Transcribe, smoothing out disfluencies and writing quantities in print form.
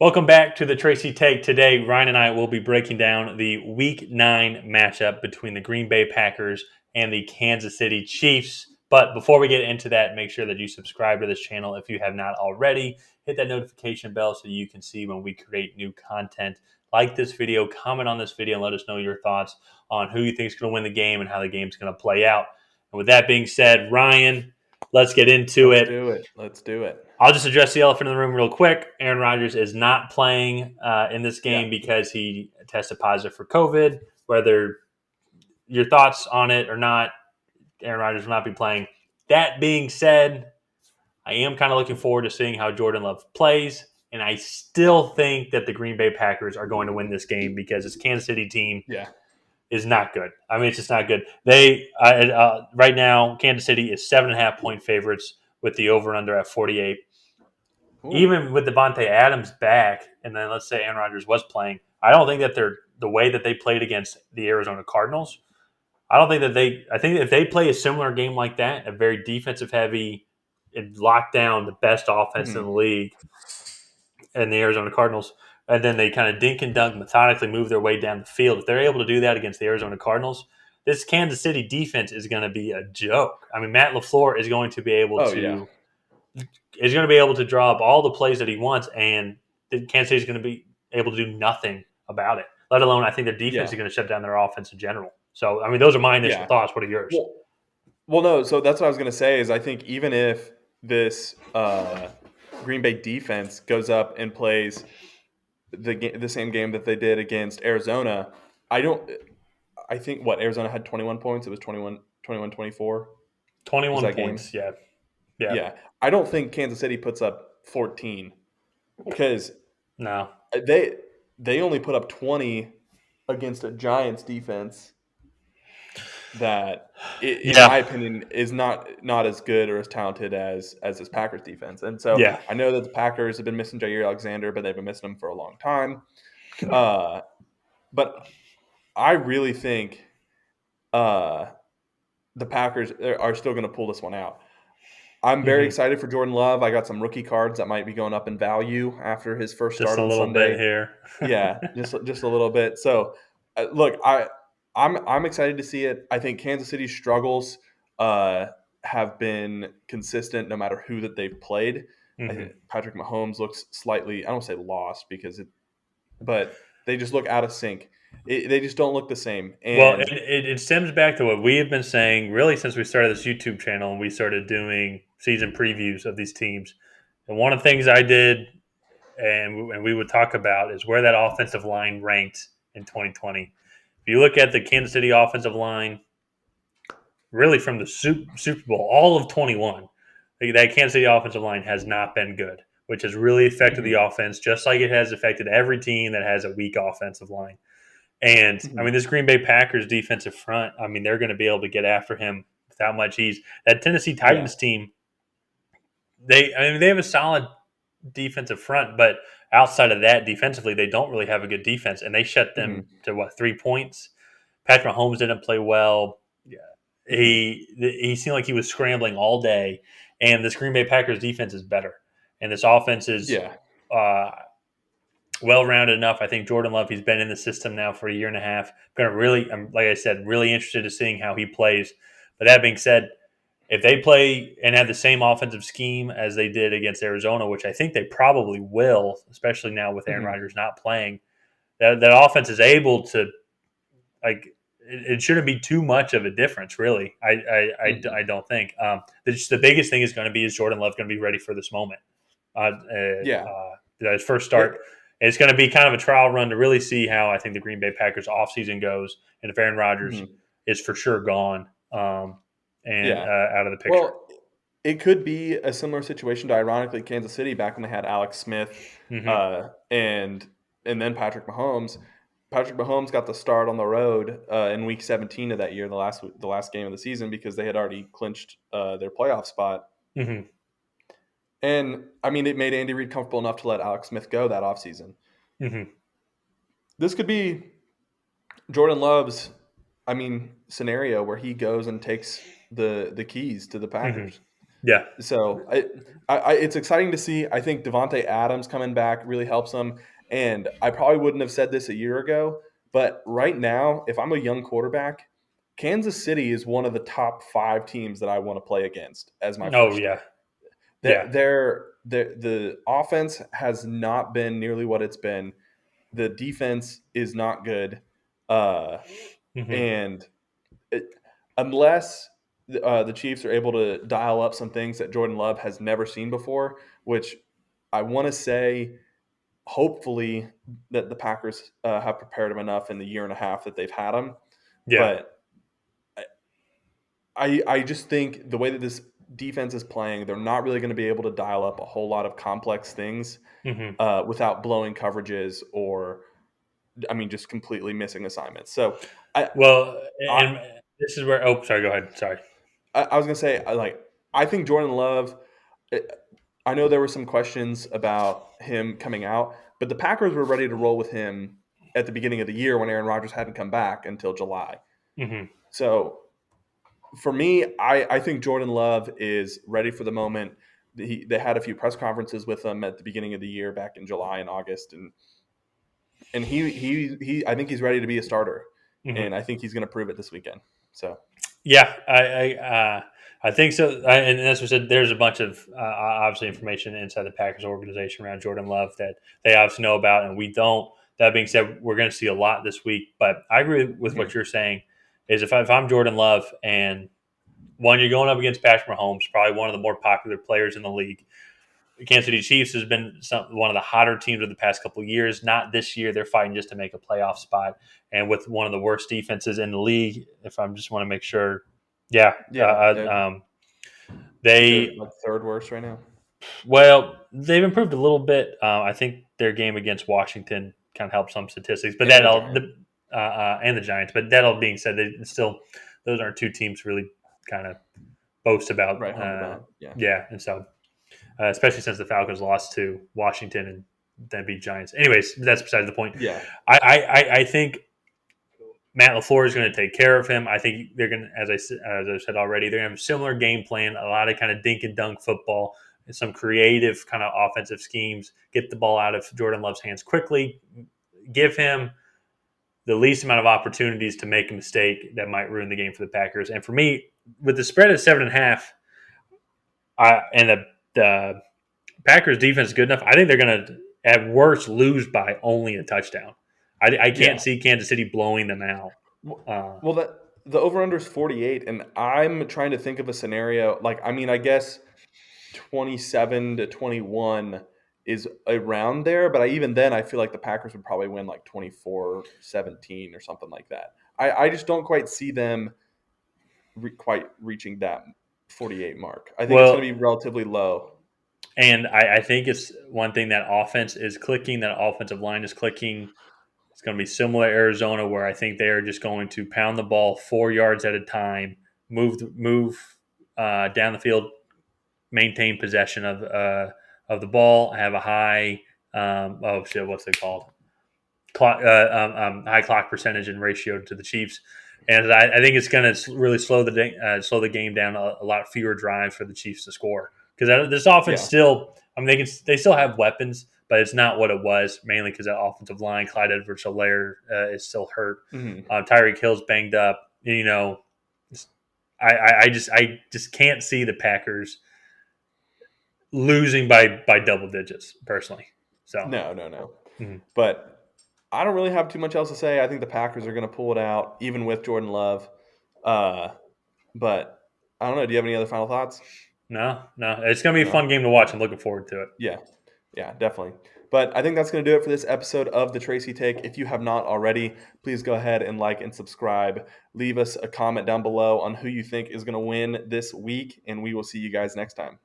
Welcome back to the Tracy Take. Today, Ryan and I will be breaking down the Week 9 matchup between the Green Bay Packers and the Kansas City Chiefs. But before we get into that, make sure that you subscribe to this channel if you have not already. Hit that notification bell so you can see when we create new content. Like this video, comment on this video, and let us know your thoughts on who you think is going to win the game and how the game's going to play out. And with that being said, Ryan, let's get into Let's it. do it. Let's do it. I'll just address the elephant in the room real quick. Aaron Rodgers is not playing in this Yeah. game because he tested positive for COVID. Whether your thoughts on it or not, Aaron Rodgers will not be playing. That being said, I am kind of looking forward to seeing how Jordan Love plays, and I still think that the Green Bay Packers are going to win this game because this Kansas City team Yeah. is not good. I mean, it's just not good. Right now, Kansas City is 7.5-point favorites with the over/under at 48. Ooh. Even with Devontae Adams back, and then let's say Aaron Rodgers was playing, I don't think that they're the way that they played against the Arizona Cardinals. I don't think that they. I think if they play a similar game like that, a very defensive heavy, and lock down the best offense in Mhm. the league, and the Arizona Cardinals, and then they kind of dink and dunk methodically move their way down the field. If they're able to do that against the Arizona Cardinals, this Kansas City defense is going to be a joke. I mean, Matt LaFleur is going to be able Oh yeah. to draw up all the plays that he wants, and Kansas City is going to be able to do nothing about it. Let alone, I think their defense Yeah. is going to shut down their offense in general. So, I mean, those are my initial Yeah. thoughts. What are yours? Well, no. So that's what I was gonna say. Is I think even if this Green Bay defense goes up and plays the same game that they did against Arizona, I don't. I think what Arizona had 21 points. It was 21-24 was 21 that game. points. Yeah. Yeah. Yeah. I don't think Kansas City puts up 14 because No. they they only put up 20 against a Giants defense that, in Yeah. my opinion, is not as good or as talented as this Packers defense. And so Yeah. I know that the Packers have been missing Jair Alexander, but they've been missing him for a long time. Uh, but I really think uh, the Packers are still going to pull this one out. I'm very Mm-hmm. excited for Jordan Love. I got some rookie cards that might be going up in value after his first Just start a on little bit Sunday. here. Yeah, just a little bit. So, look, I'm excited to see it. I think Kansas City's struggles uh, have been consistent no matter who that they've played. I Mm-hmm. think Patrick Mahomes looks slightly, I don't say lost but they just look out of sync. They just don't look the same. Well, And it stems back to what we have been saying really since we started this YouTube channel and we started doing season previews of these teams. And one of the things I did and we would talk about is where that offensive line ranked in 2020. If you look at the Kansas City offensive line, really from the Super Bowl, all of 21, that Kansas City offensive line has not been good, which has really affected the mhm, offense, just like it has affected every team that has a weak offensive line. And I mhm, mean, this Green Bay Packers defensive front, I mean, they're going to be able to get after him without much ease. That Tennessee yeah, Titans team, they have a solid defensive front, but outside of that, defensively, they don't really have a good defense, and they shut them mhm, to 3 points. Patrick Mahomes didn't play well. Yeah. mhm, He seemed like he was scrambling all day, and this Green Bay Packers defense is better, and this offense is yeah, uh, well rounded enough. I think Jordan Love, he's been in the system now for a year and a half. I'm like I said, really interested in seeing how he plays. But that being said, if they play and have the same offensive scheme as they did against Arizona, which I think they probably will, especially now with Aaron mhm, Rodgers not playing, that offense is able to like. It shouldn't be too much of a difference, really. mhm, I don't think. The biggest thing is going to be is Jordan Love going to be ready for this moment? yeah, His first yeah, start. It's going to be kind of a trial run to really see how I think the Green Bay Packers offseason goes, and if Aaron Rodgers mhm, is for sure gone and yeah. out of the picture. Well, it could be a similar situation to, ironically, Kansas City back when they had Alex Smith Hmm. uh, and and then Patrick Mahomes. Patrick Mahomes got the start on the road in Week 17 of that year, the last game of the season, because they had already clinched their playoff spot. Hmm. And I mean, it made Andy Reid comfortable enough to let Alex Smith go that offseason. Hmm. This could be Jordan Love's, scenario where he goes and takes the keys to the Hmm. Packers. Yeah. So it's exciting to see. I think Devontae Adams coming back really helps them. And I probably wouldn't have said this a year ago, but right now, if I'm a young quarterback, Kansas City is one of the top 5 teams that I want to play against as my Oh first yeah. start. Yeah. The offense has not been nearly what it's been. The defense is not good, Hmm. and it, unless the Chiefs are able to dial up some things that Jordan Love has never seen before, which I want to say, hopefully, that the Packers have prepared him enough in the year and a half that they've had him. Yeah. But I just think the way that this defense is playing, they're not really going to be able to dial up a whole lot of complex things Hmm. without blowing coverages or, I mean, just completely missing assignments. So I, Well, I, and this is where. Oh, sorry. Go ahead. Sorry. I was gonna say, I think Jordan Love. I know there were some questions about him coming out, but the Packers were ready to roll with him at the beginning of the year when Aaron Rodgers hadn't come back until July. Hmm. So for me, I think Jordan Love is ready for the moment. They had a few press conferences with him at the beginning of the year back in July and August, and he I think he's ready to be a starter, Hmm. and I think he's going to prove it this weekend. So Yeah, I think so. And as we said, there's a bunch of obviously information inside the Packers organization around Jordan Love that they obviously know about, and we don't. That being said, we're going to see a lot this week. But I agree with what mhm. you're saying. Is if I'm Jordan Love and one, you're going up against Patrick Mahomes, probably one of the more popular players in the league. The Kansas City Chiefs has been one of the hotter teams of the past couple of years. Not this year; they're fighting just to make a playoff spot, and with one of the worst defenses in the league. If I just want to make sure, yeah, Yeah, I think they're they like third worst right now. they've improved a little bit. I think their game against Washington kind of helped some statistics, but And that the all Giants, and the Giants. But that all being said, they still those aren't two teams really kind of boast about. right home about. Yeah, Yeah, and so especially since the Falcons lost to Washington and then beat Giants. Anyways, that's besides the point. yeah, I think Matt LaFleur is going to take care of him. I think they're going to, as I said already, they're going to have a similar game plan, a lot of kind of dink and dunk football, and some creative kind of offensive schemes. Get the ball out of Jordan Love's hands quickly. Give him the least amount of opportunities to make a mistake that might ruin the game for the Packers. And for me, with the spread at 7.5, and the Packers defense is good enough. I think they're going to, at worst, lose by only a touchdown. I can't yeah. see Kansas City blowing them out. Well, that the over under is 48, and I'm trying to think of a scenario. Like, I mean, I guess 27-21 is around there, but even then, I feel like the Packers would probably win like 24-17 or something like that. I just don't quite see them quite reaching that 48 mark. I think it's going Well, to be relatively low. and I think it's one thing that offense is clicking, that offensive line is clicking. It's going to be similar to Arizona, where I think they are just going to pound the ball 4 yards at a time, move down the field, maintain possession of the ball, have a high oh shit, what's it called? High clock percentage and ratio to the Chiefs, and I think it's going to really slow the game down. A lot fewer drives for the Chiefs to score because this offense Yeah. still. I mean, they still have weapons, but it's not what it was. Mainly because that offensive line, Clyde Edwards-Helaire is still hurt. Hmm. Tyreek Hill's banged up. You know, I just can't see the Packers losing by double digits personally. So. No, no, no. Mhm. But I don't really have too much else to say. I think the Packers are going to pull it out, even with Jordan Love. Uh, but I don't know. Do you have any other final thoughts? No, no, it's going to be a No. fun game to watch. I'm looking forward to it. Yeah. Yeah, definitely. But I think that's going to do it for this episode of the Tracy Take. If you have not already, please go ahead and like and subscribe. Leave us a comment down below on who you think is going to win this week, and we will see you guys next time.